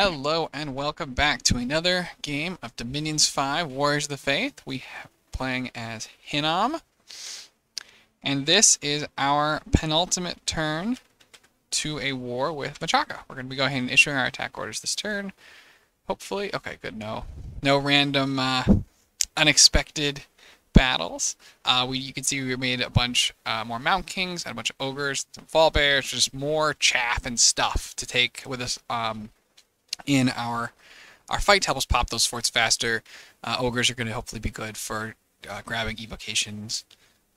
Hello and welcome back to another game of Dominions 5 Warriors of the Faith. We are playing as Hinnom, and this is our penultimate turn to a war with Machaka. We're going to be going ahead and issuing our attack orders this turn. Hopefully, okay, good. No random unexpected battles. You can see we made a bunch more Mount Kings and a bunch of ogres, some fall bears, just more chaff and stuff to take with us in our fight to help us pop those forts faster. Ogres are going to hopefully be good for grabbing evocations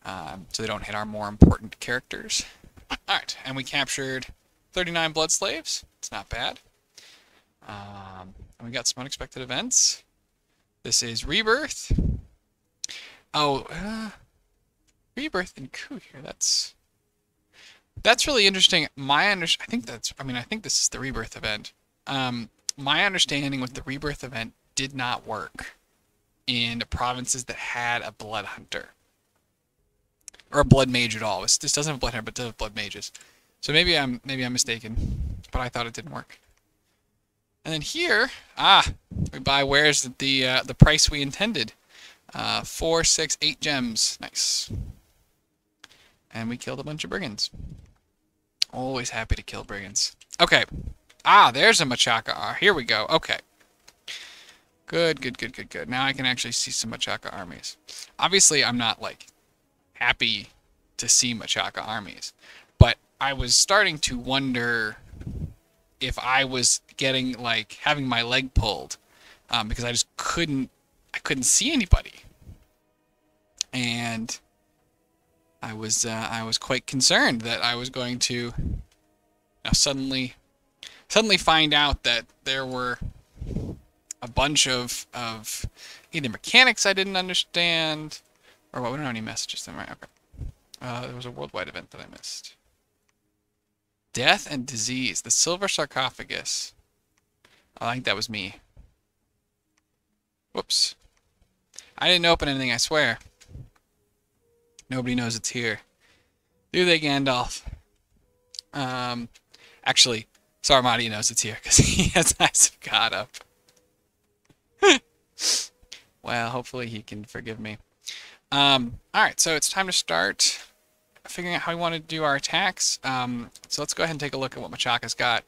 so they don't hit our more important characters. Alright, and we captured 39 blood slaves. It's not bad. And we got some unexpected events. This is Rebirth. Oh, Rebirth and Coup here. That's really interesting. I think this is the Rebirth event. My understanding with the Rebirth event did not work in provinces that had a Blood Hunter. Or a Blood Mage at all. This doesn't have a Blood Hunter, but does have Blood Mages. So maybe I'm mistaken, but I thought it didn't work. And then here, we buy wares at the price we intended. 4, 6, 8 gems. Nice. And we killed a bunch of brigands. Always happy to kill brigands. Okay. There's a Machaka. Here we go. Okay. Good. Now I can actually see some Machaka armies. Obviously, I'm not, happy to see Machaka armies. But I was starting to wonder if I was getting, having my leg pulled. Because I just couldn't see anybody. And I was quite concerned that I was going to suddenly find out that there were a bunch of either mechanics I didn't understand, or what? We don't have any messages then, right? Okay. There was a worldwide event that I missed. Death and disease. The silver sarcophagus. I think that was me. Whoops. I didn't open anything, I swear. Nobody knows it's here. Do they, Gandalf? Actually, Saruman knows it's here because he has eyes of God up. Well, hopefully he can forgive me. Alright, so it's time to start figuring out how we want to do our attacks. So let's go ahead and take a look at what Machaka's got.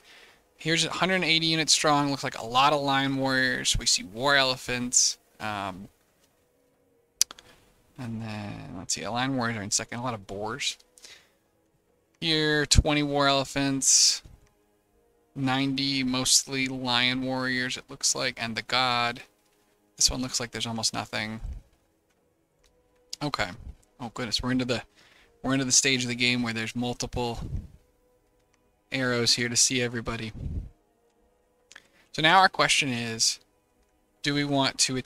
Here's 180 units strong. Looks like a lot of lion warriors. We see war elephants. And then, let's see, lion warriors are in second. A lot of boars. Here, 20 war elephants. 90 mostly lion warriors, it looks like, and the god. This one looks like there's almost nothing. Okay. Oh goodness, we're into the stage of the game where there's multiple arrows here to see everybody. So now our question is, do we want to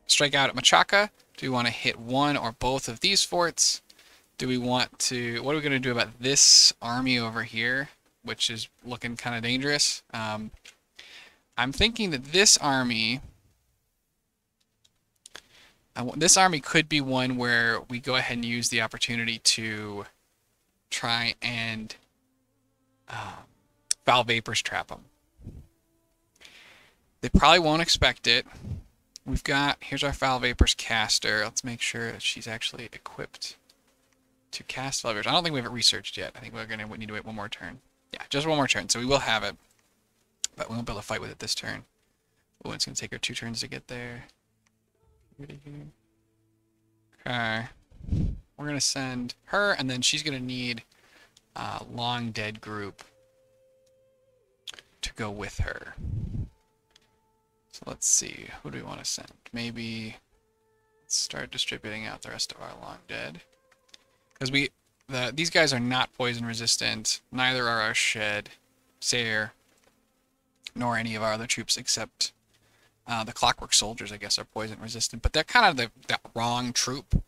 strike out at Machaka? Do we want to hit one or both of these forts? What are we going to do about this army over here, which is looking kind of dangerous? I'm thinking that this army could be one where we go ahead and use the opportunity to try and foul vapors trap them. They probably won't expect it. Here's our foul vapors caster. Let's make sure that she's actually equipped to cast foul vapors. I don't think we have it researched yet. I think we need to wait one more turn. Yeah, just one more turn. So we will have it, but we won't be able to fight with it this turn. Oh, it's going to take her 2 turns to get there. Okay. We're going to send her, and then she's going to need a long dead group to go with her. So let's see. Who do we want to send? Maybe let's start distributing out the rest of our long dead. Because these guys are not poison resistant. Neither are our Shed, Sayer, nor any of our other troops except the Clockwork Soldiers, I guess, are poison resistant. But they're kind of the wrong troop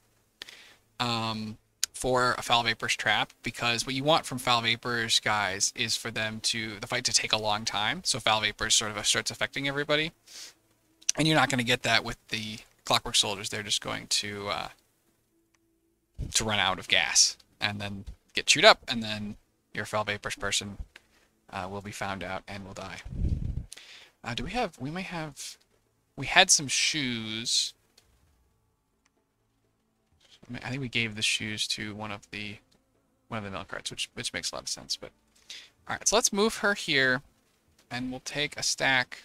for a Foul Vapors trap, because what you want from Foul Vapors, guys, is for the fight to take a long time. So Foul Vapors sort of starts affecting everybody. And you're not going to get that with the Clockwork Soldiers. They're just going to run out of gas and then get chewed up, and then your Foul Vapors person will be found out and will die. Do we have? We might have. We had some shoes. I think we gave the shoes to one of the milk carts, which makes a lot of sense. But all right, so let's move her here, and we'll take a stack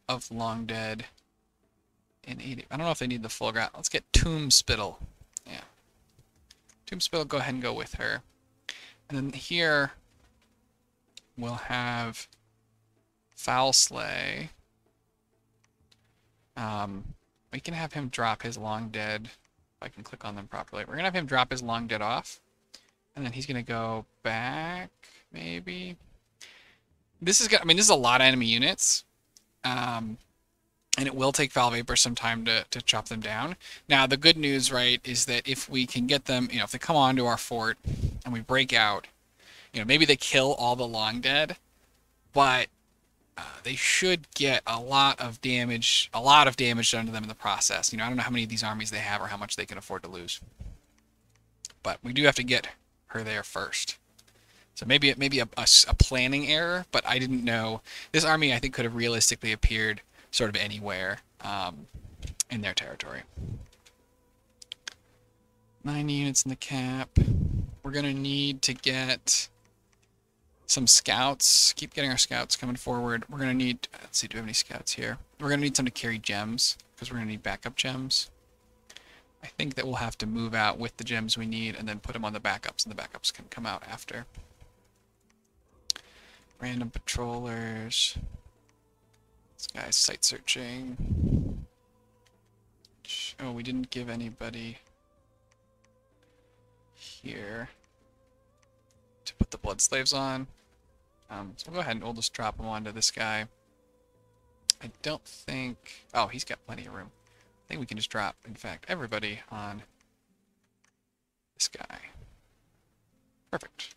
of long dead in 80. I don't know if they need the full ground. Let's get Tomb Spittle. Yeah, Tomb Spittle. Go ahead and go with her, and then here we'll have Foul Slay. We can have him drop his long dead. If I can click on them properly, we're gonna have him drop his long dead off, and then he's gonna go back. Maybe this is. I mean, this is a lot of enemy units, and it will take Foul Vapor some time to chop them down. Now, the good news, right, is that if we can get them, if they come onto our fort and we break out, maybe they kill all the long dead, but they should get a lot of damage done to them in the process. I don't know how many of these armies they have or how much they can afford to lose. But we do have to get her there first. So maybe a planning error, but I didn't know. This army, I think, could have realistically appeared sort of anywhere in their territory. 9 units in the cap. We're going to need to get some scouts. Keep getting our scouts coming forward. We're going to need, let's see, do we have any scouts here? We're going to need some to carry gems, because we're going to need backup gems. I think that we'll have to move out with the gems we need and then put them on the backups, and the backups can come out after. Random patrollers. This guy's site searching. Oh, we didn't give anybody here to put the blood slaves on. So we'll go ahead and we'll just drop them onto this guy. I don't think... Oh, he's got plenty of room. I think we can just drop, in fact, everybody on this guy. Perfect.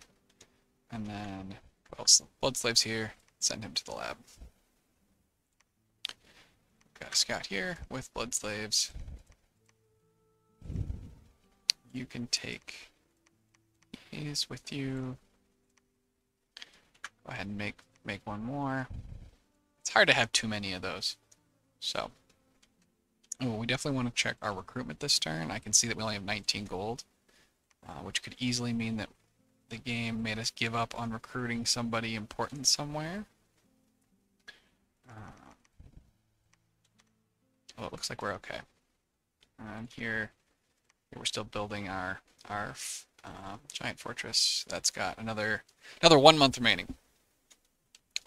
And then, what else? Blood slaves here. Send him to the lab. Got a scout here with blood slaves. You can take these with you. Go ahead and make one more. It's hard to have too many of those. So, we definitely want to check our recruitment this turn. I can see that we only have 19 gold, which could easily mean that the game made us give up on recruiting somebody important somewhere. Well, it looks like we're okay. And here we're still building our giant fortress. That's got another 1 month remaining.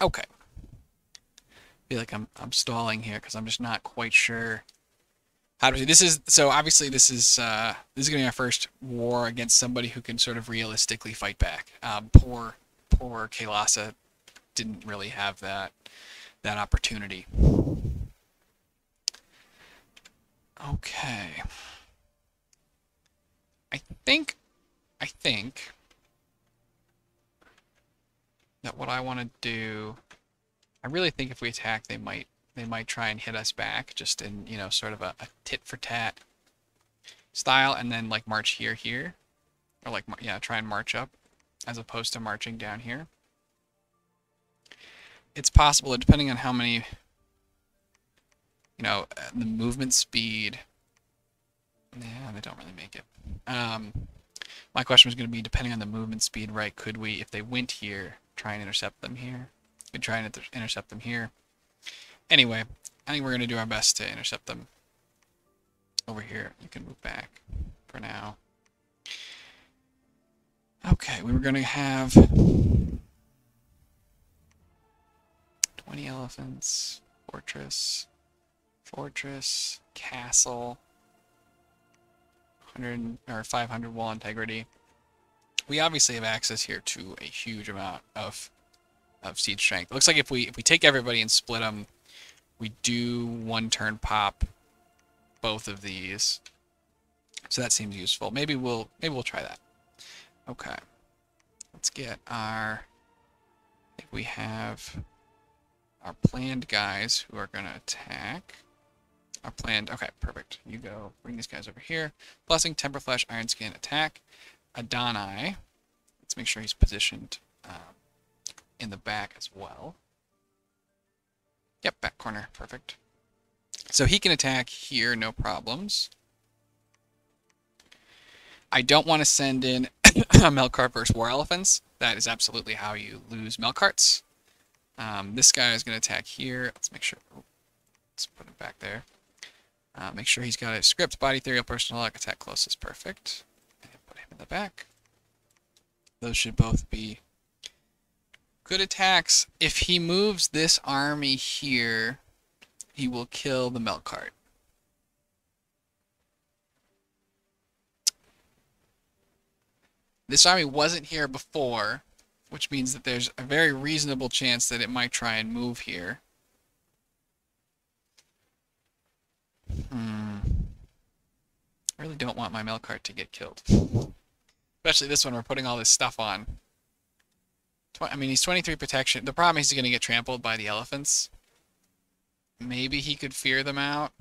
Okay. I feel like I'm stalling here because I'm just not quite sure how to do this. Obviously this is gonna be our first war against somebody who can sort of realistically fight back. Poor Kailasa didn't really have that opportunity. Okay. I think that what I want to do, I really think if we attack, they might try and hit us back, just in, sort of a tit for tat style, and then like march here, or like, yeah, try and march up, as opposed to marching down here. It's possible, depending on how many, the movement speed. Yeah, they don't really make it. My question was going to be, depending on the movement speed, right, could we, if they went here, try and intercept them here? We'd try and intercept them here. Anyway, I think we're going to do our best to intercept them over here. You can move back for now. Okay, we were going to have 20 elephants, fortress, castle, 100 or 500 wall integrity. We obviously have access here to a huge amount of siege strength. It looks like if we take everybody and split them, we do 1 turn pop both of these. So that seems useful. Maybe we'll try that. Okay. Let's get our, I think we have our planned guys who are going to attack. Our planned, okay, perfect. You go bring these guys over here. Blessing, Temper Flash, Iron Skin, attack. Adonai. Let's make sure he's positioned in the back as well. Yep, back corner. Perfect. So he can attack here, no problems. I don't want to send in a Melkart versus War Elephants. That is absolutely how you lose Melkarts. This guy is going to attack here. Let's make sure. Let's put him back there. Make sure he's got a script, body, ethereal, personal luck, attack closest. Perfect. And put him in the back. Those should both be good attacks. If he moves this army here, he will kill the Melkart. This army wasn't here before, which means that there's a very reasonable chance that it might try and move here. I really don't want my Melkart to get killed. Especially this one we're putting all this stuff on. I mean, he's 23 protection. The problem is he's going to get trampled by the elephants. Maybe he could fear them out,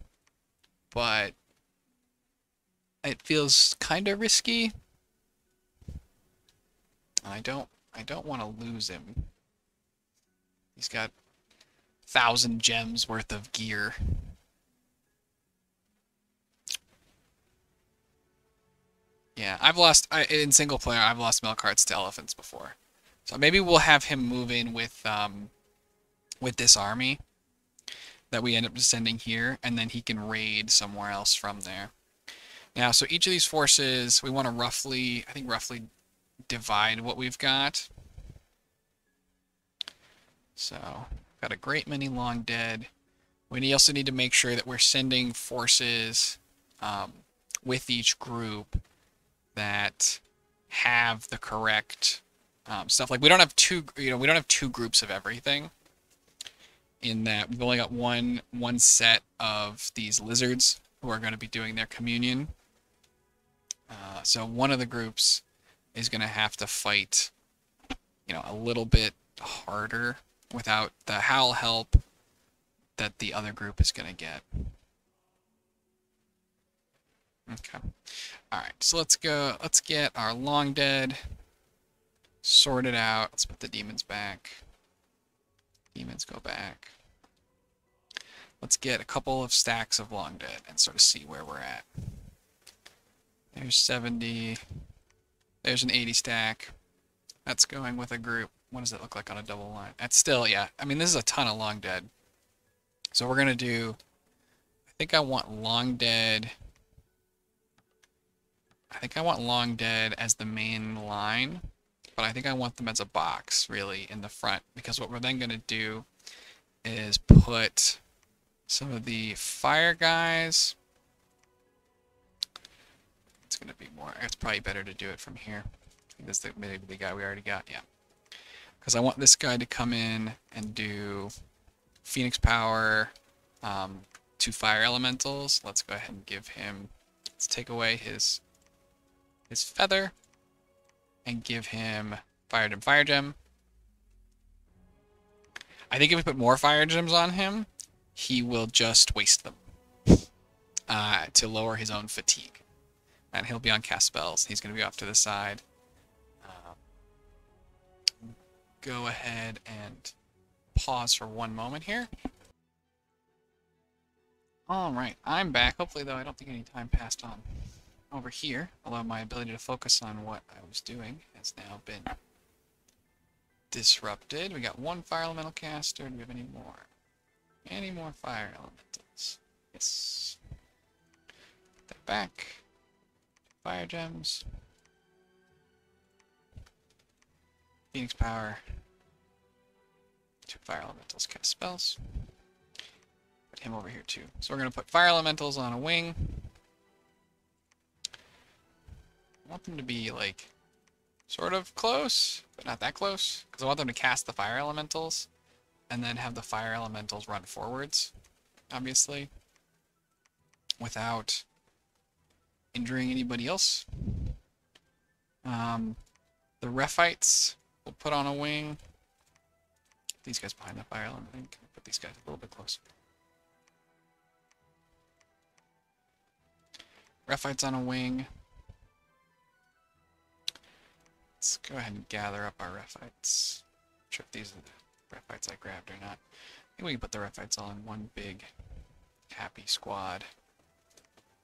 but it feels kind of risky. I don't want to lose him. He's got 1,000 gems worth of gear. Yeah, in single player, I've lost Melkarts to elephants before. So maybe we'll have him move in with this army that we end up sending here, and then he can raid somewhere else from there. Now, so each of these forces, we want to roughly divide what we've got. So, got a great many long dead. We also need to make sure that we're sending forces with each group that have the correct stuff. Like we don't have two groups of everything. In that we've only got one set of these lizards who are going to be doing their communion. So one of the groups is going to have to fight, a little bit harder without the howl help that the other group is going to get. Okay. All right. So let's get our long dead sorted out. Let's put the demons back. Demons go back. Let's get a couple of stacks of long dead and sort of see where we're at. There's 70. There's an 80 stack. That's going with a group. What does it look like on a double line? That's still, yeah. I mean, this is a ton of long dead. So we're going to do, I think I want long dead as the main line. But I think I want them as a box, really, in the front. Because what we're then going to do is put some of the fire guys. It's going to be more. It's probably better to do it from here. I think that's maybe the guy we already got, yeah. Because I want this guy to come in and do Phoenix Power, 2 fire elementals. Let's go ahead and give him. Let's take away his feather. And give him Fire Gem. I think if we put more Fire Gems on him, he will just waste them to lower his own fatigue. And he'll be on cast spells. He's going to be off to the side. Go ahead and pause for one moment here. Alright, I'm back. Hopefully, though, I don't think any time passed on over here, although my ability to focus on what I was doing has now been disrupted. We got 1 fire elemental caster. Do we have any more? Any more fire elementals? Yes. Put that back. Fire gems. Phoenix Power. 2 fire elementals cast spells. Put him over here too. So we're going to put fire elementals on a wing. I want them to be, like, sort of close, but not that close. Because I want them to cast the fire elementals, and then have the fire elementals run forwards, obviously, without injuring anybody else. The Rephites we'll put on a wing. These guys behind the fire element. Can we put these guys a little bit closer? Rephites on a wing. Let's go ahead and gather up our Rephites. Check these. red fights I grabbed or not. I think we can put the red fights all in one big happy squad.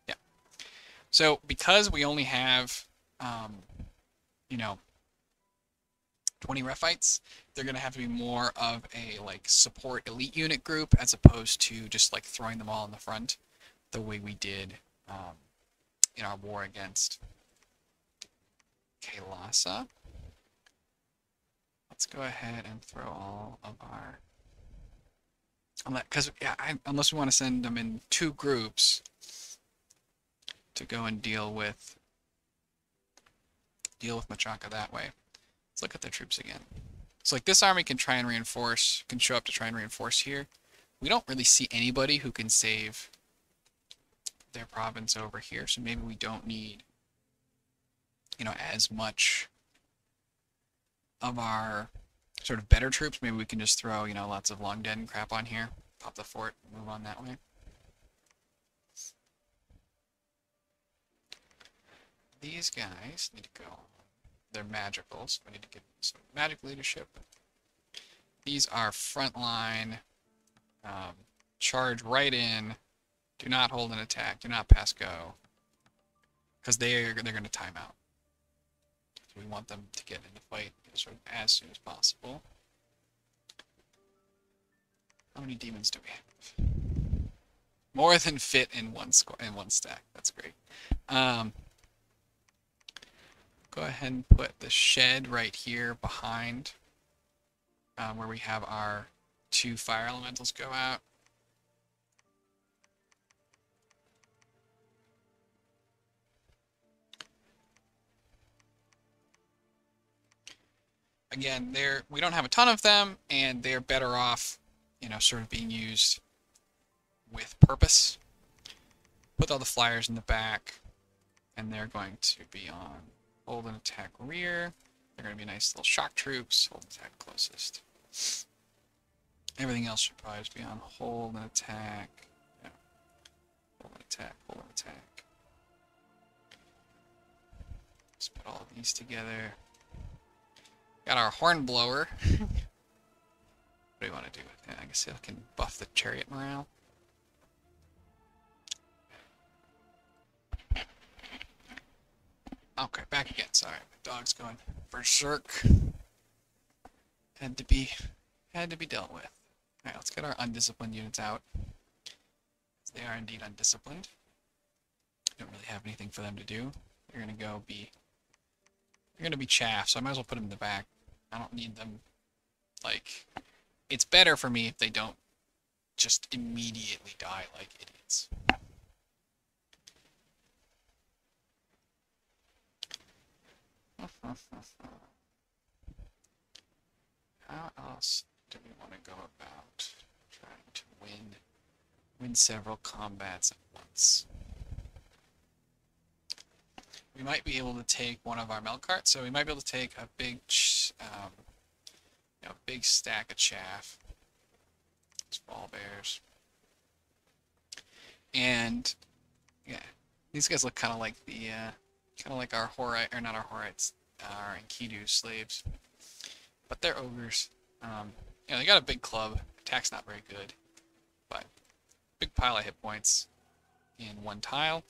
Yeah. So because we only have, you know, 20 ref fights, they're going to have to be more of a like support elite unit group as opposed to just like throwing them all in the front the way we did in our war against Kailasa. Let's go ahead and throw all of our, because yeah, unless we want to send them in 2 groups to go and deal with Machaka that way. Let's look at the troops again. So like this army can try and reinforce, can show up to try and reinforce here. We don't really see anybody who can save their province over here, so maybe we don't need, you know, as much of our sort of better troops. Maybe we can just throw, you know, lots of long dead and crap on here, pop the fort, move on that way. These guys need to go. They're magical, so we need to give them some magic leadership. These are frontline. Charge right in. Do not hold an attack. Do not pass go. Because they're going to time out. So we want them to get in the fight sort of as soon as possible. How many demons do we have? More than fit in one stack. That's great. Go ahead and put the shed right here behind where we have our 2 fire elementals go out. Again, we don't have a ton of them, and they're better off, you know, sort of being used with purpose. Put all the flyers in the back, and they're going to be on hold and attack rear. They're going to be nice little shock troops. Hold and attack closest. Everything else should probably just be on hold and attack. Yeah. Hold and attack, hold and attack. Let's put all of these together. Got our horn blower. What do you want to do with it? I guess it can buff the chariot morale. Okay, back again. Sorry, my dog's going berserk. Had to be dealt with. All right, let's get our undisciplined units out. They are indeed undisciplined. Don't really have anything for them to do. They're gonna be chaff, so I might as well put them in the back. I don't need them. Like, it's better for me if they don't just immediately die like idiots. How else do we want to go about trying to win several combats at once? We might be able to take one of our milk carts, so we might be able to take a big, big stack of chaff. It's ball bears, and yeah, these guys look kind of like our Horite, or not our Horites, our Enkidu slaves, but they're ogres. They got a big club. Attack's not very good, but big pile of hit points in one tile.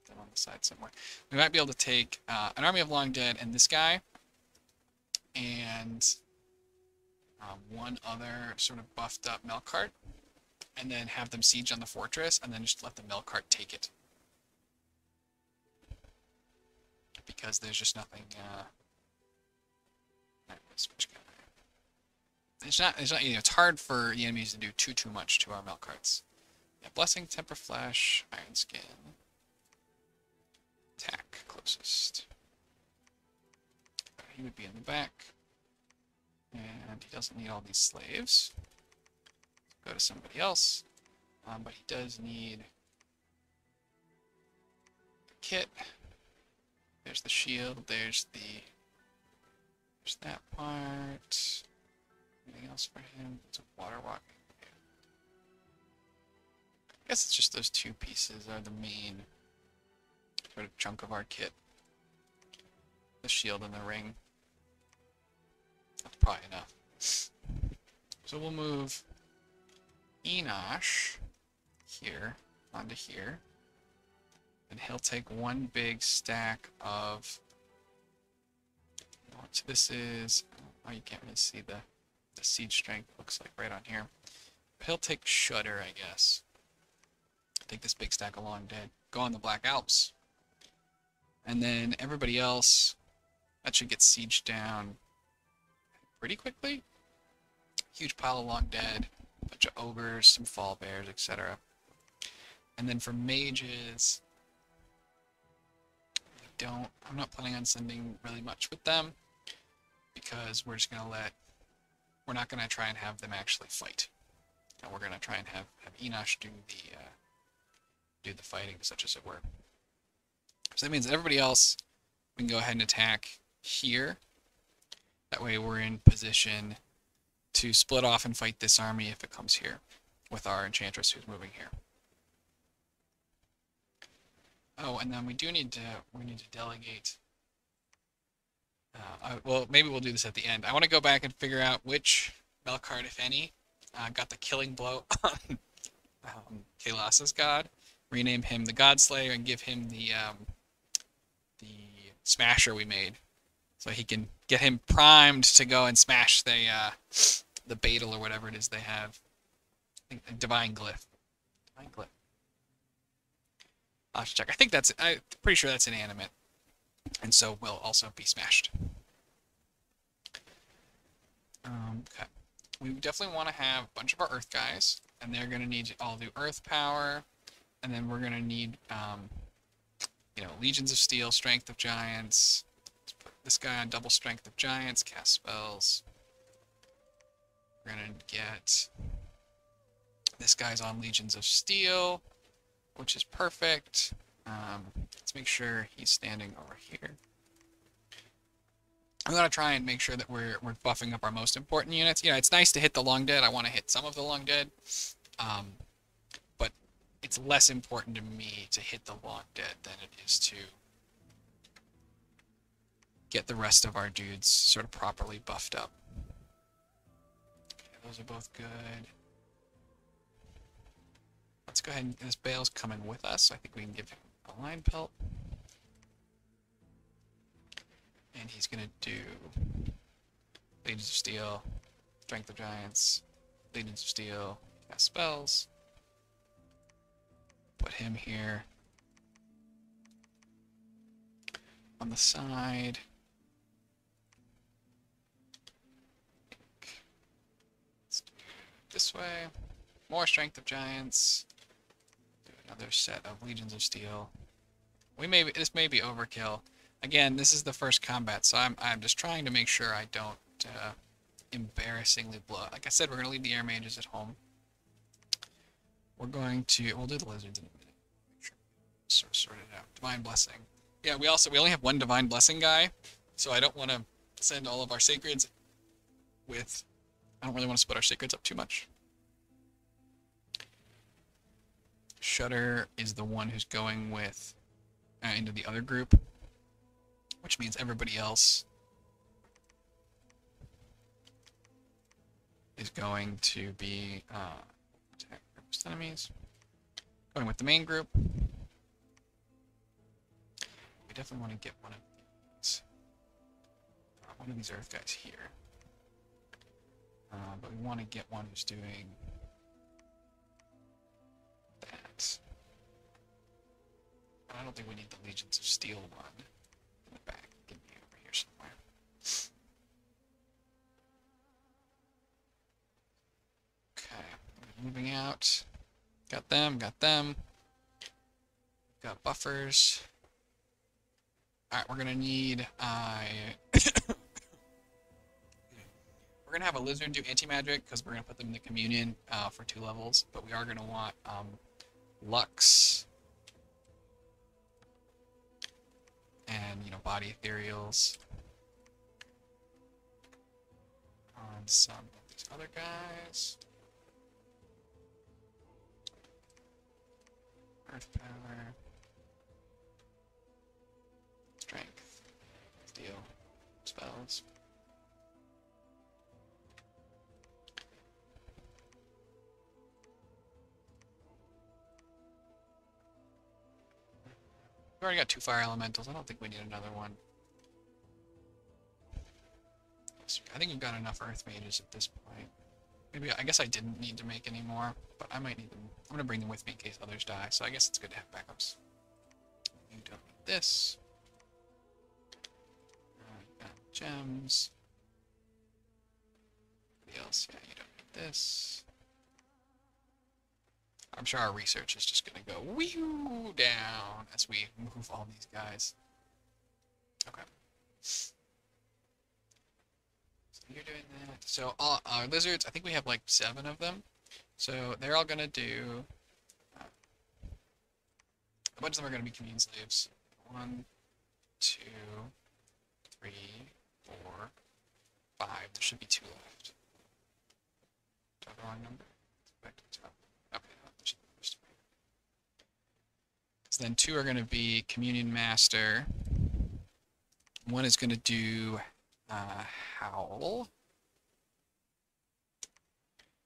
Them on the side somewhere. We might be able to take an army of long dead and this guy, and one other sort of buffed up milk cart, and then have them siege on the fortress, and then just let the milk cart take it. Because there's just nothing. It's hard for the enemies to do too much to our milk carts. Yeah, blessing, temper flash, iron skin, attack closest. He would be in the back, and he doesn't need all these slaves. Go to somebody else, but he does need a kit. There's the shield. There's that part. Anything else for him? It's a water walk. I guess it's just those 2 pieces are the main sort of chunk of our kit. The shield and the ring. That's probably enough. So we'll move Enosh here onto here. And he'll take one big stack of... So this is... Oh, you can't really see the siege strength, looks like right on here. But he'll take Shudder, I guess. Take this big stack of Long Dead. Go on the Black Alps. And then everybody else, that should get sieged down pretty quickly. Huge pile of Long Dead, a bunch of ogres, some fall bears, etc. And then for mages, I'm not planning on sending really much with them because we're just gonna we're not gonna try and have them actually fight. And we're gonna try and have Enosh do the fighting, such as it were. So that means that everybody else, we can go ahead and attack here. That way we're in position to split off and fight this army if it comes here, with our Enchantress who's moving here. Oh, and then we need to delegate. Well, maybe we'll do this at the end. I want to go back and figure out which Melkart, if any, got the killing blow on Kalas's god. Rename him the Godslayer and give him the Smasher we made, so he can get him primed to go and smash the Beetle or whatever it is they have. I think Divine Glyph. Divine Glyph. I'll have to check. I'm pretty sure that's inanimate, and so will also be smashed. Okay. We definitely want to have a bunch of our Earth guys, and they're going to need to all do Earth power, and then we're going to need, Legions of Steel, Strength of Giants. Let's put this guy on double Strength of Giants, cast spells. We're going to get this guy's on Legions of Steel, which is perfect. Let's make sure he's standing over here. I'm going to try and make sure that we're buffing up our most important units. It's nice to hit the Long Dead. I want to hit some of the Long Dead. But it's less important to me to hit the Long Dead than it is to get the rest of our dudes sort of properly buffed up. Okay, those are both good. Let's go ahead and this Bale's coming with us. I think we can give him a line pelt. And he's going to do Legions of Steel, Strength of Giants, Legions of Steel, cast spells. Put him here. On the side. Let's do it this way. More Strength of Giants. Do another set of Legions of Steel. This may be overkill. Again, this is the first combat, so I'm just trying to make sure I don't embarrassingly blow. Like I said, we're going to leave the air mages at home. We'll do the lizards in a minute. Make sure we sort it out. Divine Blessing. Yeah, we only have one Divine Blessing guy, so I don't want to send all of our sacreds with... I don't really want to split our sacreds up too much. Shudder is the one who's going with into the other group, which means everybody else is going to be attack enemies. Going with the main group. We definitely want to get one of these Earth guys here. But we want to get one who's doing that. I don't think we need the Legions of Steel one in the back. Give me over here somewhere. Okay, moving out. Got them, got them. Got buffers. Alright, we're gonna need we're gonna have a lizard do anti-magic because we're gonna put them in the communion for 2 levels, but we are gonna want Lux and body ethereals on some of these other guys. Earth power, strength, steel, spells. We already got 2 fire elementals. I don't think we need another one. I think we've got enough earth mages at this point. Maybe, I guess I didn't need to make any more, but I might need them. I'm gonna bring them with me in case others die, so I guess it's good to have backups. You don't need this. Got gems. Anybody else? Yeah, you don't need this. I'm sure our research is just gonna go wee down as we move all these guys. Okay. You're doing that. So all our lizards, I think we have like 7 of them. So they're all gonna do. A bunch of them are gonna be commune slaves. 1, 2, 3, 4, 5. There should be 2 left. Do I have the wrong number? Back to the top. Okay, there's 3. So then 2 are gonna be communion master. 1 is gonna do Howl.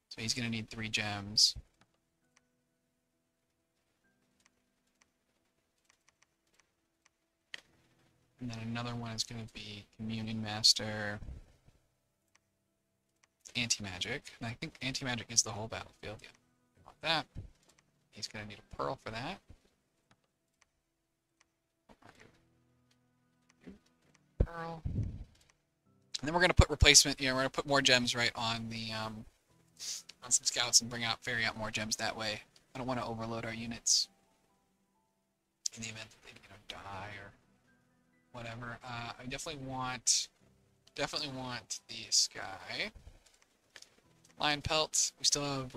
So he's going to need 3 gems. And then another one is going to be Communion Master Anti-Magic. And I think Anti-Magic is the whole battlefield. Yeah, we want that. He's going to need a pearl for that. Pearl. And then we're going to put replacement, we're going to put more gems right on the, on some scouts and ferry out more gems that way. I don't want to overload our units in the event that they, die or whatever. I definitely want the sky. Lion pelts. We still have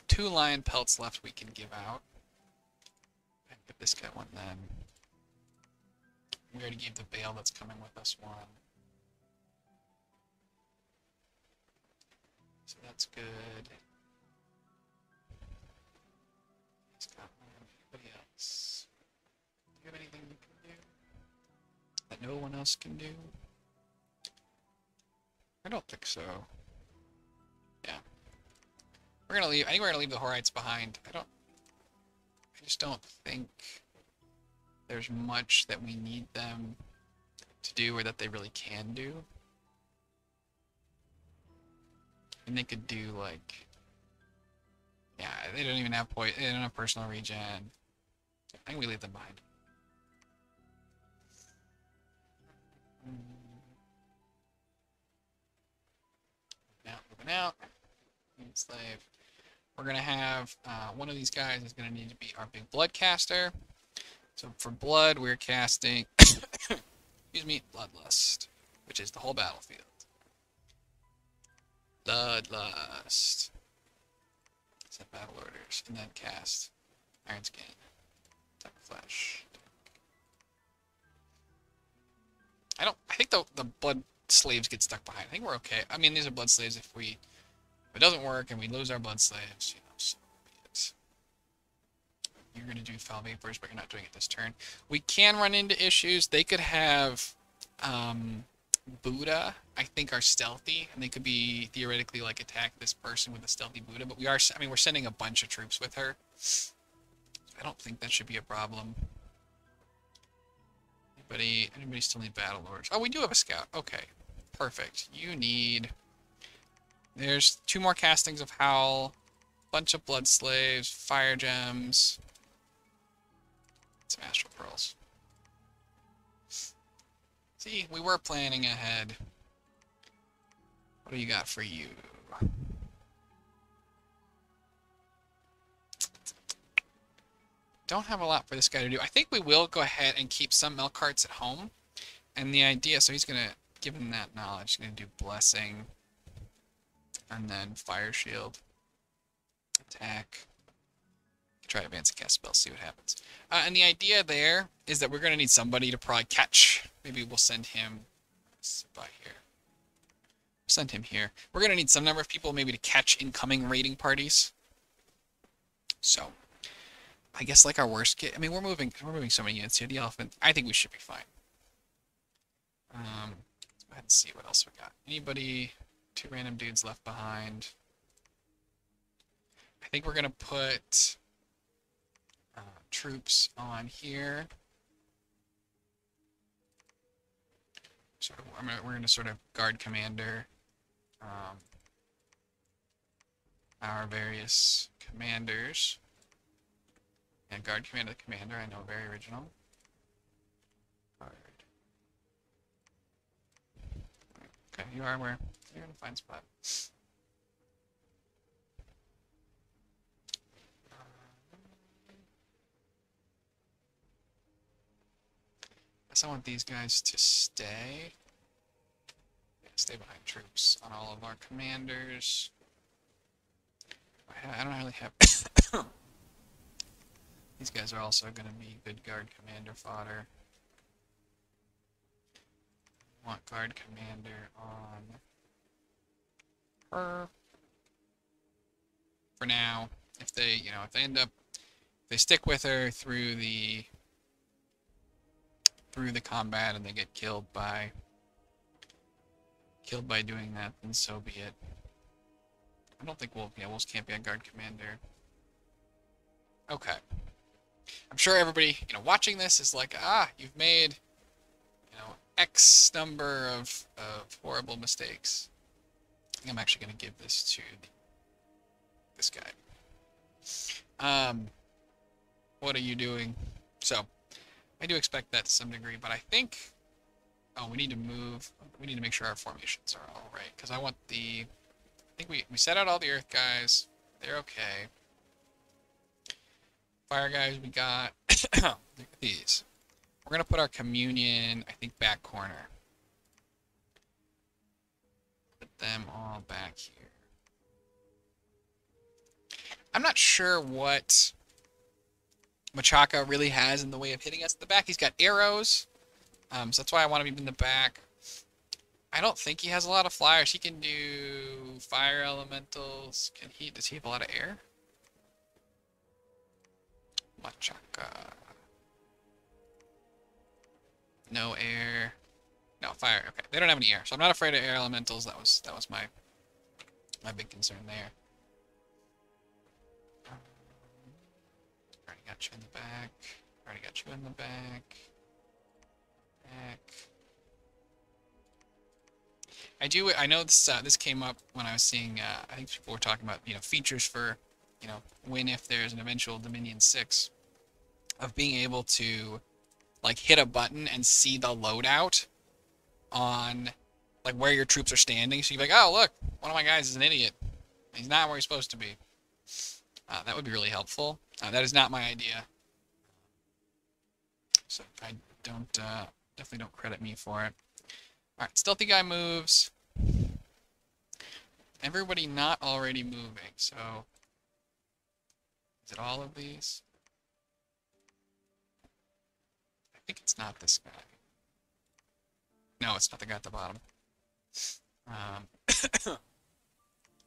2 lion pelts left we can give out. I can give this guy one then. We already gave the bale that's coming with us one. So that's good. He's got one. Anybody else? Do you have anything you can do that no one else can do? I don't think so. Yeah. We're gonna leave. I think we're gonna leave the Horites behind. I just don't think there's much that we need them to do or that they really can do. And they could do like, yeah, they don't even have they don't have personal regen. I think we leave them behind. Moving out. Slave. We're gonna have one of these guys is gonna need to be our big blood caster. So for blood, we're casting, excuse me, Bloodlust, which is the whole battlefield. Bloodlust. Set battle orders, and then cast Iron Skin. Attack Flesh. I think the blood slaves get stuck behind. I think we're okay. I mean, these are blood slaves. If it doesn't work and we lose our blood slaves, so be it. You're gonna do Foul Vapors, but you're not doing it this turn. We can run into issues. They could have Buddha, I think, are stealthy, and they could be theoretically like attack this person with a stealthy Buddha, but we're sending a bunch of troops with her. I don't think that should be a problem. Anybody still need battle lords? Oh, we do have a scout. Okay, perfect. There's 2 more castings of Howl, bunch of blood slaves, fire gems, some astral pearls. See, we were planning ahead. What do you got for you? Don't have a lot for this guy to do. I think we will go ahead and keep some milk carts at home. And the idea, so he's going to give him that knowledge. He's going to do Blessing. And then Fire Shield. Attack. Try advance and cast spells, see what happens. And the idea there is that we're going to need somebody to probably catch. Maybe we'll send him by here. Send him here. We're going to need some number of people maybe to catch incoming raiding parties. So, I guess like our worst case, I mean, we're moving so many units here. The elephant, I think we should be fine. Let's go ahead and see what else we got. Anybody, 2 random dudes left behind. I think we're going to put troops on here. we're gonna sort of guard commander our various commanders. And guard commander the commander, I know, very original. Guard. Okay, you are where you're in a fine spot. Guess I want these guys to stay. Yeah, stay behind troops on all of our commanders. I don't really have. These guys are also going to be good guard commander fodder. Want guard commander on her for now. If they, if they end up, if they stick with her through the combat and they get killed by doing that, then so be it. I don't think Wolves can't be a guard commander. Okay. I'm sure everybody, watching this is like, you've made, X number of horrible mistakes. I think I'm actually going to give this to this guy. What are you doing? So, I do expect that to some degree, but I think, we need to move. We need to make sure our formations are all right, because I want I think we set out all the earth guys. They're okay. Fire guys, we got look at these. We're gonna put our communion, I think, back corner. Put them all back here. I'm not sure what Machaka really has in the way of hitting us in the back. He's got arrows, so that's why I want to be in the back. I don't think he has a lot of flyers. He can do fire elementals. Does he have a lot of air? Machaka. No air. No fire. Okay, they don't have any air, so I'm not afraid of air elementals. That was my big concern there. Already got you in the back. Already got you in the back. Back. I know this came up when I was seeing. I think people were talking about features for when if there's an eventual Dominion 6 of being able to like hit a button and see the loadout on like where your troops are standing. So you're like, oh look, one of my guys is an idiot. He's not where he's supposed to be. That would be really helpful. That is not my idea. So I don't definitely don't credit me for it. Alright, stealthy guy moves. Everybody not already moving, so is it all of these? I think it's not this guy. No, it's not the guy at the bottom.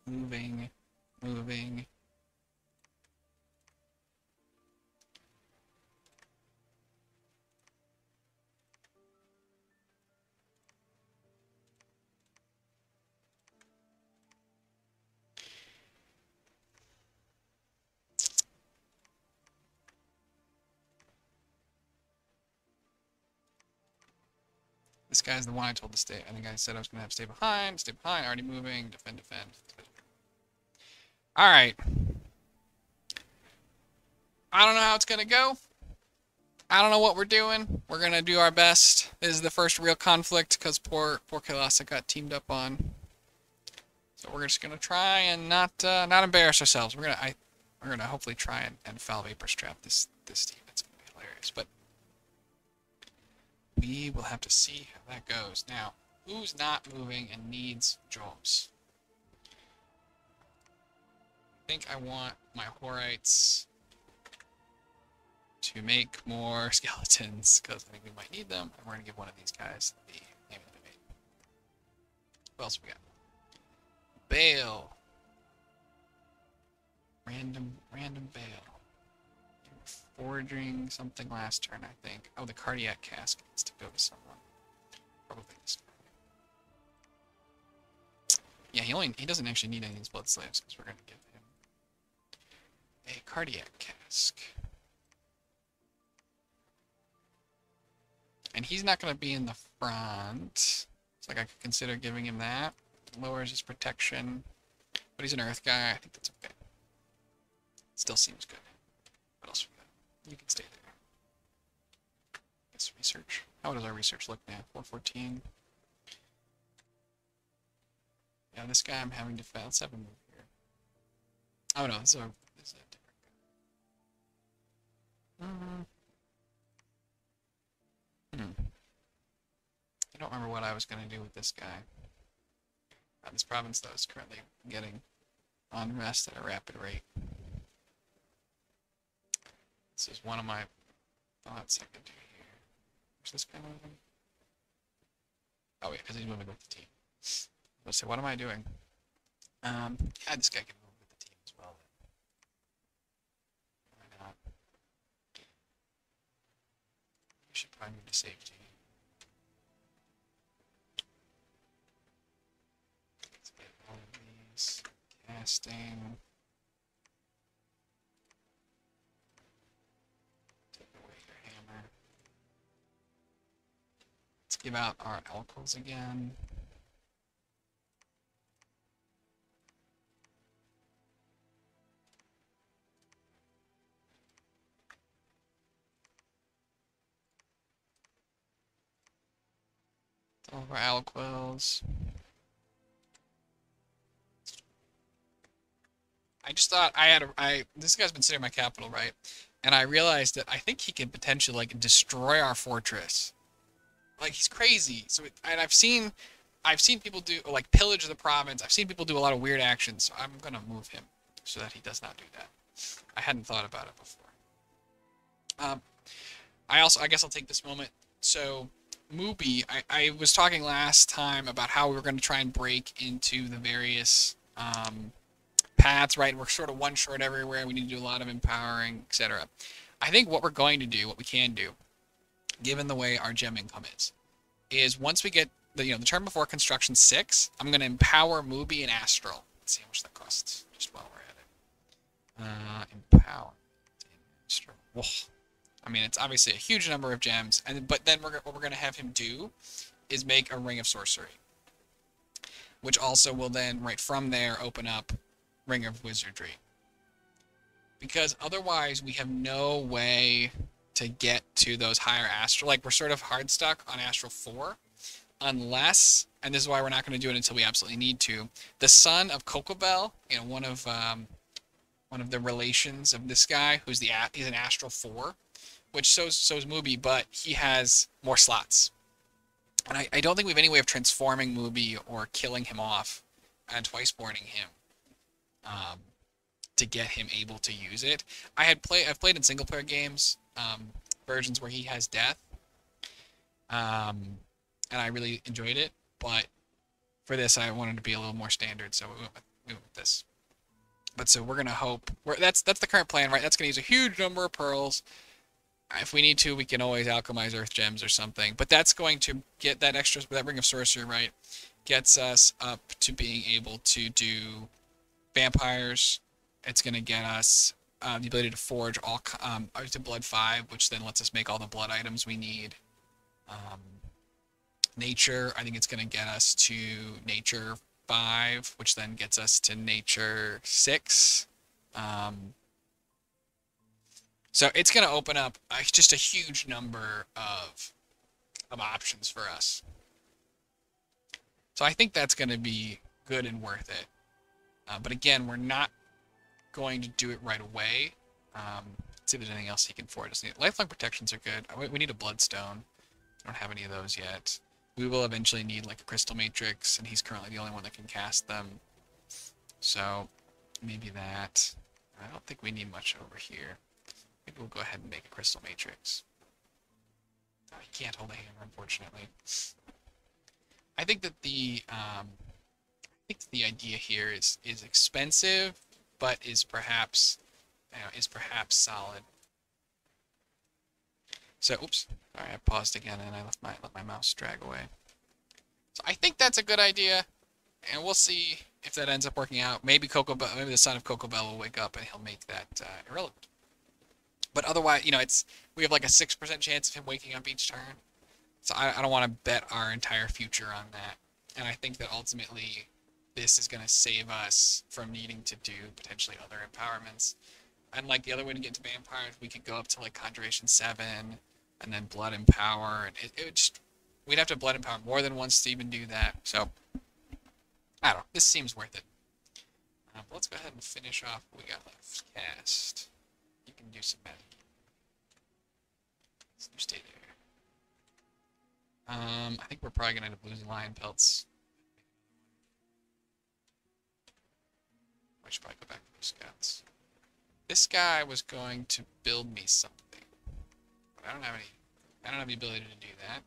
Moving. This guy's the one I told to stay. I think I said I was going to have to stay behind, already moving, defend. Alright. I don't know how it's going to go. I don't know what we're doing. We're going to do our best. This is the first real conflict because poor Kalasa got teamed up on. So we're just going to try and not embarrass ourselves. We're going to hopefully try and foul vapor strap this team. It's going to be hilarious. But we will have to see how that goes. Now, who's not moving and needs jobs? I think I want my Horites to make more skeletons, because I think we might need them, and we're going to give one of these guys the name of the mate. What else we got? Bale. Random Bale. Forging something last turn, I think. Oh, the cardiac cask needs to go to someone. Probably this guy. Yeah, he doesn't actually need any of these blood slaves, because we're going to give him a cardiac cask. And he's not going to be in the front. like I could consider giving him that. Lowers his protection. But he's an earth guy. I think that's okay. Still seems good. What else we got? You can stay there. Guess research. How does our research look now? 414. Yeah, this guy I'm having to fail. Let's have him move here. Oh no, this is a different guy. I don't remember what I was going to do with this guy. This province, though, is currently getting unrest at a rapid rate. This is one of my thoughts I could do here. Where's this guy moving? Oh, wait, because he's moving with the team. Let's say, what am I doing? Yeah, this guy can move with the team as well. Why not? You should probably move to safety. Let's get all of these. Casting. Take away your hammer. Let's give out our alcohols again. All of our alquils. I just thought this guy's been sitting in my capital, right? And I realized that I think he can potentially like destroy our fortress. Like he's crazy. And I've seen people do like pillage the province. I've seen people do a lot of weird actions. So I'm gonna move him so that he does not do that. I hadn't thought about it before. I guess I'll take this moment. So Mubi, I was talking last time about how we were going to try and break into the various paths, right? We're sort of one short everywhere. We need to do a lot of empowering, etc. I think what we're going to do, what we can do, given the way our gem income is once we get the turn before construction 6, I'm going to empower Mubi and Astral. Let's see how much that costs just while we're at it. Empower Astral. Whoa. I mean, it's obviously a huge number of gems, but then what we're going to have him do is make a Ring of Sorcery, which also will then, right from there, open up Ring of Wizardry. Because otherwise, we have no way to get to those higher Astral. Like, we're sort of hard stuck on Astral 4, unless, and this is why we're not going to do it until we absolutely need to, the son of Kokobel, one of the relations of this guy, he's an Astral 4, which so is Mubi, but he has more slots. And I don't think we have any way of transforming Mubi or killing him off and twice-borning him to get him able to use it. I've played in single-player games, versions where he has death, and I really enjoyed it, but for this I wanted to be a little more standard, so we went with this. But so we're going to hope, that's the current plan, right? That's going to use a huge number of pearls. If we need to, we can always alchemize earth gems or something. But that's going to get that Ring of Sorcery, right? Gets us up to being able to do vampires. It's going to get us the ability to forge all to Blood 5, which then lets us make all the blood items we need. Nature, I think it's going to get us to Nature 5, which then gets us to Nature 6. So it's going to open up just a huge number of options for us. So I think that's going to be good and worth it. But again, we're not going to do it right away. Let's see if there's anything else he can forge. Lifelong protections are good. We need a bloodstone. I don't have any of those yet. We will eventually need like a crystal matrix, and he's currently the only one that can cast them. So maybe that. I don't think we need much over here. Maybe we'll go ahead and make a crystal matrix. Oh, he can't hold a hammer, unfortunately. I think that the idea here is expensive, but is perhaps solid. So, oops, sorry, I paused again and I let my mouse drag away. So I think that's a good idea, and we'll see if that ends up working out. Maybe maybe the son of Kokobel will wake up and he'll make that irrelevant. But otherwise, we have like a 6% chance of him waking up each turn. So I don't want to bet our entire future on that. And I think that ultimately this is going to save us from needing to do potentially other empowerments. Unlike the other way to get to vampires, we could go up to like Conjuration 7 and then Blood and Power. And it would just, we'd have to Blood and Power more than once to even do that. So, I don't know. This seems worth it. But let's go ahead and finish off what we got left. Cast. You can do some magic. So you stay there. I think we're probably going to end up losing Lion Pelts. I should probably go back to those scouts. This guy was going to build me something. But I don't have the ability to do that.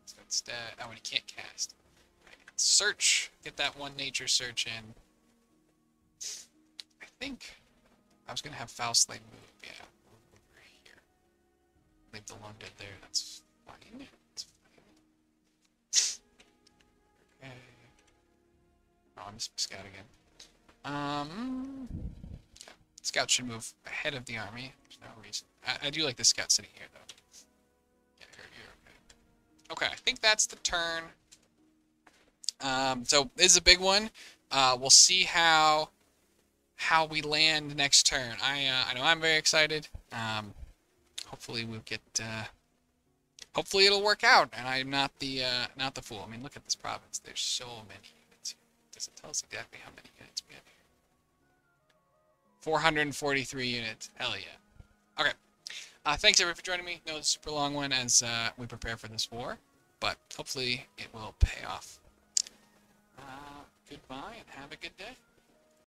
So instead, oh, and he can't cast. Right. Search. Get that one nature search in. I think I was going to have Foul Slay move. Yeah. Over here. Leave the Lone Dead there. That's fine. That's fine. Okay. Oh, I missed my scout again. Scout should move ahead of the army. There's no reason. I do like the scout sitting here, though. Yeah, you're okay. Okay, I think that's the turn. So this is a big one. We'll see how we land next turn. I know I'm very excited. Hopefully we'll get. Hopefully it'll work out, and I'm not the fool. I mean, look at this province. There's so many units here. Does it tell us exactly how many units we have here? 443 units. Hell yeah. Okay. Thanks everyone for joining me. No, it's a super long one as we prepare for this war, but hopefully it will pay off. Goodbye and have a good day.